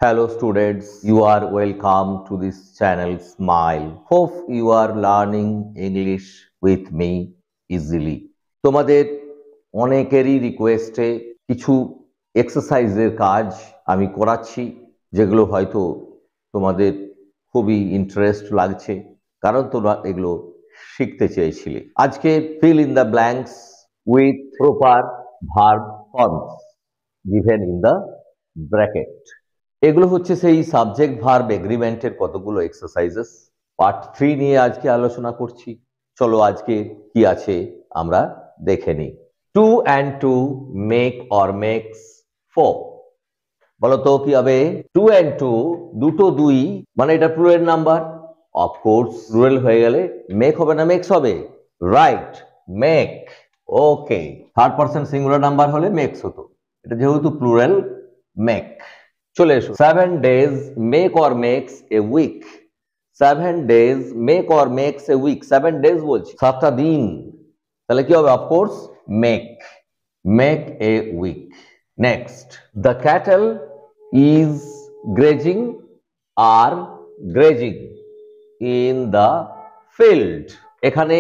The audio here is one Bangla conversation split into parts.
Hello students, you are welcome to this channel Smile. Hope you are learning English with me easily. তোমাদের অনেকেরই রিকোয়েস্টে কিছু এক্সারসাইজের কাজ আমি করাচ্ছি, যেগুলো হয়তো তোমাদের খুবই ইন্টারেস্ট লাগছে, কারণ তোমরা এগুলো শিখতে চেয়েছিলে। আজকে fill in the blanks with proper verb forms given in the bracket. এগুলো হচ্ছে সেই সাবজেক্ট ভার্ব এগ্রিমেন্টের কতগুলো এক্সারসাইজেস। পার্ট 3 নিয়ে আজকে আলোচনা করছি। চলো আজকে কি আছে আমরা দেখে নিই। 2 and 2 মেক অর মেক্স 4। বলো তো কি হবে? 2 and 2 দুটো দুই, মানে এটা প্লুরাল নাম্বার। অফকোর্স প্লুরাল হয়ে গেলে মেক হবে না মেক্স হবে? Right, make. Okay, third person singular number হলে মেক্স হতো, এটা যেহেতু প্লুরাল মেক। চলে এসো। 7 days make or makes a week। 7 days make or makes a week। 7 days বলছি, 7টা দিন, তাহলে কি হবে? Of course make a week। Next, the cattle is grazing or grazing in the field। এখানে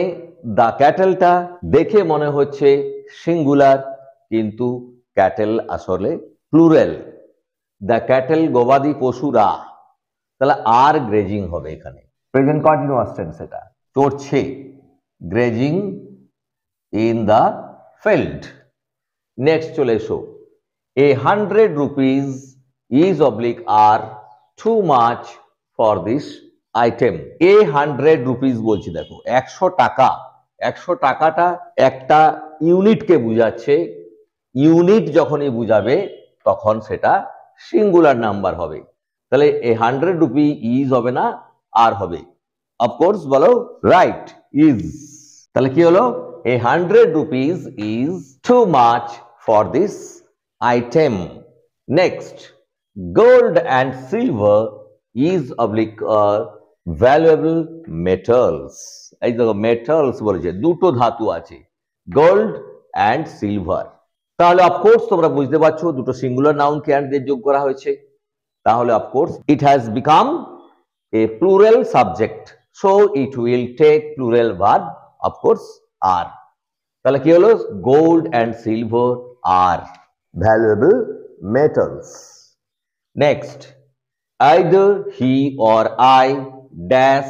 the cattle-টা দেখে মনে হচ্ছে সিঙ্গুলার, কিন্তু ক্যাটেল আসলে প্লুরাল। দ্য ক্যাটেল গবাদি পশুরা, তাহলে আর গ্রেজিং হবে এখানে। প্রেজেন্ট কন্টিনিউয়াস টেন্স, এটা চড়ছে, grazing in the field. Next চলে এসো। 100 rupees is oblique are too much for this item. 100 rupees বলছি, দেখো 100 টাকা। 100 টাকাটা একটা ইউনিটকে বুঝাচ্ছে। ইউনিট যখনই বুঝাবে তখন সেটা সিঙ্গুলার নাম্বার হবে। তাহলে 100 রুপি ইজ হবে না, আর হবে। অফকোর্স বলো, রাইট, ইজ। তাহলে কি হলো? 100 rupees is too much for this item। Next, gold and silver is oblique valuable metals। এই দেখো মেটালস বলেছে, দুটো ধাতু আছে, গোল্ড অ্যান্ড সিলভার। তাহলে অফকোর্স তোমরা বুঝতে পারছো দুটো সিঙ্গুলার নাউন কে অ্যান্ড দিয়ে যোগ করা হয়েছে, তাহলে of course it has become a plural subject, so it will take plural verb, of course are. তাহলে কি হলো? Gold and silver are valuable metals. Next, either he or I dash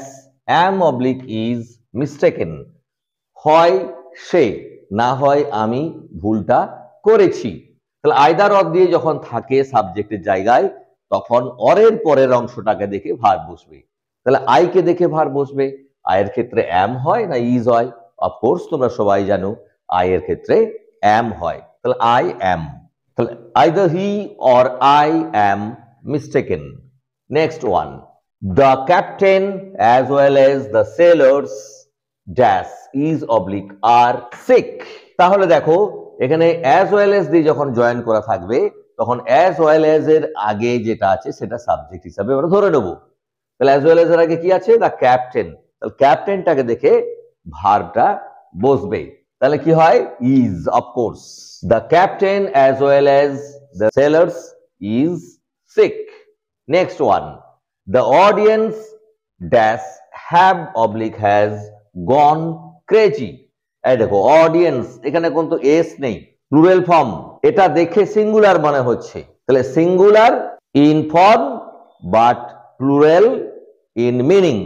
am oblique is mistaken. হয় সে, না হয় আমি ভুলটা করেছি। তাহলে আইদার অর দিয়ে যখন থাকে সাবজেক্টের জায়গায়, তখন অরের পরের অংশটাকে দেখে ভার্ব বসবে। তাহলে আই কে দেখে ভার্ব বসবে। আয়ের ক্ষেত্রে অ্যাম হয় না ইজ হয়? অফকোর্স তোমরা সবাই জানো আয়ের ক্ষেত্রে অ্যাম হয়। তাহলে আই অ্যাম। তাহলে either he or I am mistaken. Next one, the captain as well as the sailors dash is oblique are sick. তাহলে দেখো এখানে অ্যাজ ওয়েল এজ দিয়ে যখন জয়েন করা থাকবে, তখন অ্যাজ ওয়েল এজ এর আগে যেটা আছে সেটা সাবজেক্ট হিসাবে আমরা ধরে নেব। তাহলে অ্যাজ ওয়েল এজ এর আগে কি আছে? The captain. তাহলে ক্যাপ্টেনটাকে দেখে ভার্বটা বসবে। তাহলে কি হয়? Is. Of course the captain as well as the sailors is sick. Next one, the audience dash have oblique has gone crazy. এই দেখো অডিয়েন্স, এখানে কিন্তু এস নেই, প্লুরাল ফর্ম, এটা দেখে সিঙ্গুলার মনে হচ্ছে। তাহলে singular in form but plural in meaning.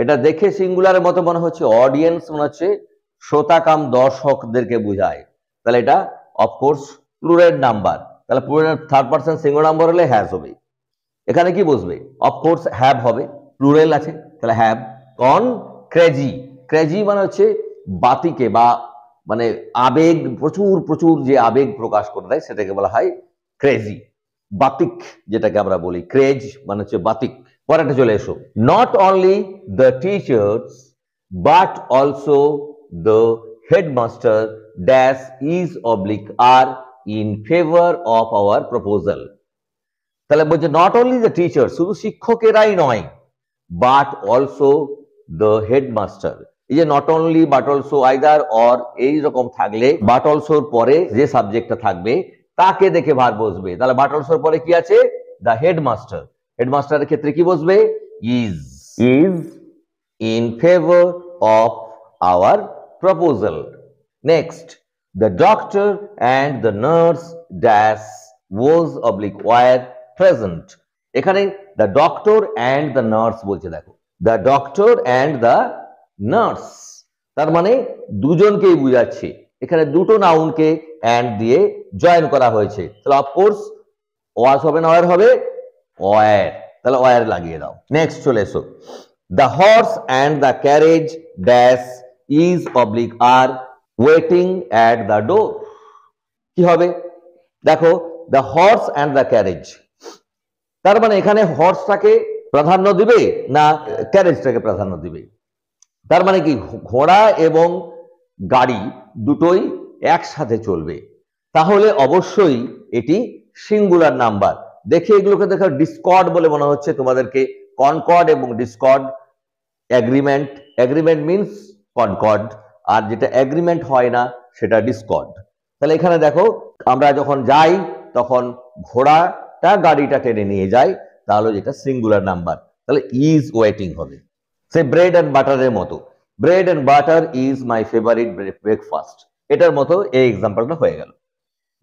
এটা দেখে সিঙ্গুলারের মতো মনে হচ্ছে, অডিয়েন্স মনে হচ্ছে শ্রোতা কাম দর্শকদেরকে বোঝায়। তাহলে এটা অফকোর্স প্লুরাল নাম্বার। তাহলে plural third person singular number হলে হ্যাজ হবে। এখানে কি বসবে? অফকোর্স হ্যাভ হবে, প্লুরাল আছে, তাহলে হ্যাভ গন ক্রেজি। ক্রেজি মানে হচ্ছে বাতিকে, বা মানে আবেগ, প্রচুর প্রচুর যে আবেগ প্রকাশ করে দেয় সেটাকে বলা হয় ক্রেজি। বাতিক যেটাকে আমরা বলি, ক্রেজ মানে হচ্ছে বাতিক। পরেরটা চলে এসো। Not only the teachers but also the headmaster dash is oblique are in favour of our proposal. তাহলে বলছে নট অনলি দ্য টিচার, শুধু শিক্ষকেরাই নয়, বাট অলসো দ্য হেডমাস্টার। এই যে not only, but also, either or এই রকম থাকলে বাট অলসোর পরে যে সাবজেক্টটা থাকবে তাকে দেখে ভার্ব বসবে। তাহলে বাট অলসোর পরে কি আছে? দ্য হেডমাস্টার, হেডমাস্টারের ক্ষেত্রে কি বসবে? Is in favor of our proposal. Next, the doctor and the nurse dash was oblique were present. এখানে the doctor and the nurse বলছে, দেখো the doctor and the nurse, তার মানে দুজনকেই বোঝাচ্ছে। এখানে দুটো নাউনকে and দিয়ে জয়েন করা হয়েছে, তাহলে অফকোর্স ওয়াজ হবে না ওয়ার হবে? ওয়ার, তাহলে ওয়ার লাগিয়ে দাও। নেক্সট চলে এসো, the horse and the carriage dash is oblique are waiting at the door. কি হবে? দেখো the horse and the carriage, তার মানে এখানে হর্সটাকে প্রাধান্য দিবে না ক্যারেজটাকে প্রাধান্য দিবে? তার মানে কি ঘোড়া এবং গাড়ি দুটোই একসাথে চলবে, তাহলে অবশ্যই এটি সিঙ্গুলার নাম্বার। দেখে এগুলোকে দেখো ডিসকর্ড বলে মনে হচ্ছে তোমাদেরকে, কনকর্ড এবং discord. Agreement, agreement means concord, আর যেটা এগ্রিমেন্ট হয় না সেটা ডিসকর্ড। তাহলে এখানে দেখো আমরা যখন যাই তখন ঘোড়াটা গাড়িটা টেনে নিয়ে যায়, তাহলে যেটা সিঙ্গুলার নাম্বার, তাহলে ইজ ওয়েটিং হবে। সে ব্রেড অ্যান্ড বাটারের মতো, bread and butter is my favourite breakfast, এটার মতো এই এক্সাম্পলটা হয়ে গেল।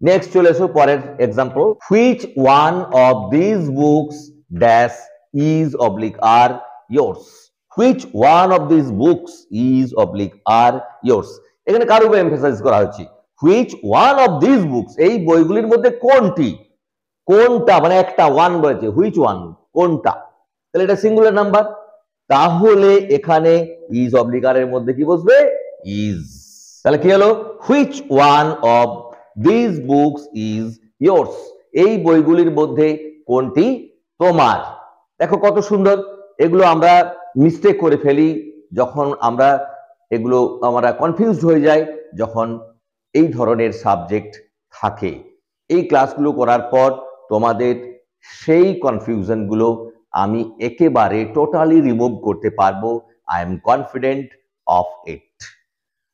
নেক্সট চলে এসো পরের example, which one of this books dash is oblique are yours. Which one of these books is oblique are yours? এখানে কার উপর এমফাসাইজ করা হচ্ছে? Which one of these books, এই বইগুলির মধ্যে কোনটি, কোনটা মানে একটা ওয়ান বলেছে, which one কোনটা, তাহলে এটা সিঙ্গুলার নাম্বার, তাহলে এখানে ইজ অবলিক আর এর মধ্যে কি বসবে? ইজ। তাহলে কি হলো? Which one of these books is yours? এই বইগুলির মধ্যে কোনটি তোমার। দেখো কত সুন্দর, এগুলো আমরা মিস্টেক করে ফেলি যখন আমরা এগুলো আমরা কনফিউজড হয়ে যাই যখন এই ধরনের সাবজেক্ট থাকে। এই ক্লাসগুলো করার পর তোমাদের সেই কনফিউশনগুলো আমি একেবারে টোটালি রিমুভ করতে পারবো। I am confident of it.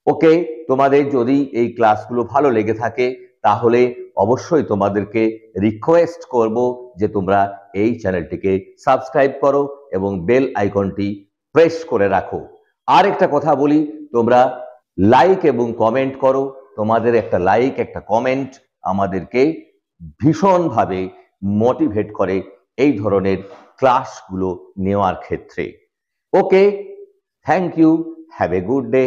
Okay, তোমাদের যদি এই ক্লাসগুলো ভালো লেগে থাকে তাহলে অবশ্যই তোমাদেরকে রিকোয়েস্ট করব যে তোমরা এই চ্যানেলটিকে সাবস্ক্রাইব করো এবং বেল আইকনটি প্রেস করে রাখো। আর একটা কথা বলি, তোমরা লাইক এবং কমেন্ট করো। তোমাদের একটা লাইক একটা কমেন্ট আমাদেরকে ভীষণভাবে মোটিভেট করে এই ধরনের ক্লাসগুলো নেওয়ার ক্ষেত্রে। Okay, thank you, have a good day.